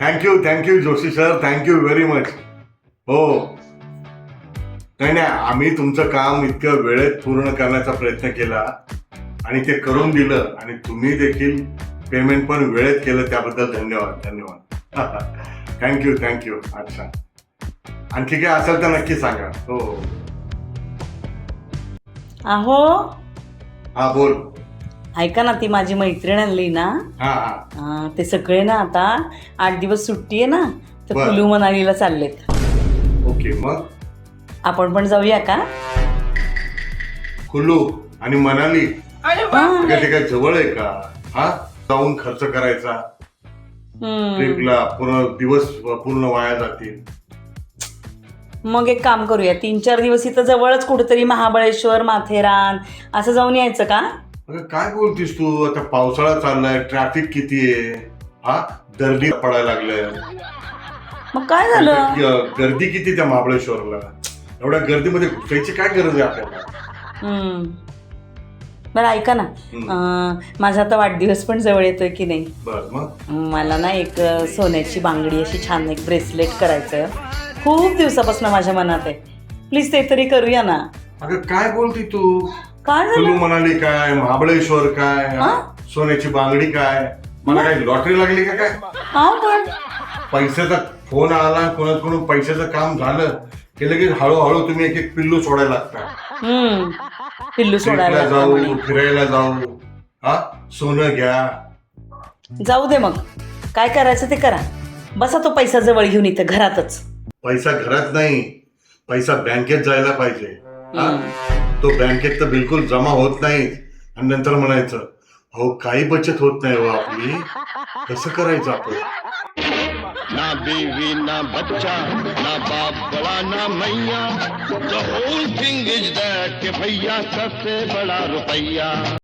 Thank you Joshi sir, thank you very much. हो, नाही नाही, आम्ही तुमचं काम इतकं वेळेत पूर्ण करण्याचा प्रयत्न केला आणि ते करून दिलं आणि तुम्ही देखील पेमेंट पण वेळेत केलं, त्याबद्दल धन्यवाद. थँक्यू. अच्छा, आणखी काय असेल तर नक्की सांगा. हो. अहो, हा बोल. ऐका ना, ती माझी मैत्रीण आणली ना, हा. ते सगळे ना आता 8 दिवस सुट्टी आहे ना, तर बरं. कुलू मनालीला चाललेत. ओके, मग आपण पण जाऊया का? कुल्लू आणि मनाली हा. ते काय जवळ आहे का? हा, जाऊन खर्च करायचा हम्म. ट्रिपला, दिवस पूर्ण वाया जातील. मग एक काम करूया, 3-4 दिवस इथं जवळच कुठेतरी महाबळेश्वर, माथेरान असं जाऊन यायचं का? अगं काय बोलतीस तू? आता पावसाळा चाललाय, ट्रॅफिक किती आहे. हा, दर्दी पडायला लागलंय. मग काय झालं? गर्दी किती त्या महाबळेश्वरला. एवढ्या गर्दीमध्ये घुसायची काय गरज आहे आपल्याला? बरं ऐका ना, माझा आता वाढदिवस पण जवळ येतोय की नाही, बर, मग मला ना एक सोन्याची बांगडी, अशी छान एक ब्रेसलेट करायचं खूप दिवसापासून माझ्या मनात आहे. प्लीज ते तरी करूया ना. अगं काय बोलती तू? काय कुल्लू झालं? मनाली काय, महाबळेश्वर काय, हा? सोन्याची बांगडी काय? मला काय लॉटरी लागली का काय? हा, पण पैशाचा फोन आला, कोणाकडून पैशाचं काम झालं की लगेच हळूहळू तुम्ही एक एक पिल्लू सोडायला लागता. पिल्लू ट्रिपला सोडायला जाऊ, लागतं फिरायला जाऊ, हा, सोनं घ्या. म्हणे. जाऊ दे, मग काय करायचं ते करा. बसा तो पैसा जवळ घेऊन इथं घरातच. पैसा घरात नाही, पैसा बँकेत जायला पाहिजे. हा? तो बँकेत तर बिलकुल जमा होत नाही आणि नंतर म्हणायचं हो काही बचत होत नाही हो आपली. कसं करायचं आपण? ना बीवी ना बच्चा ना बाप बड़ा ना मैया, the whole thing is that कि भैया सबसे बड़ा रुपया.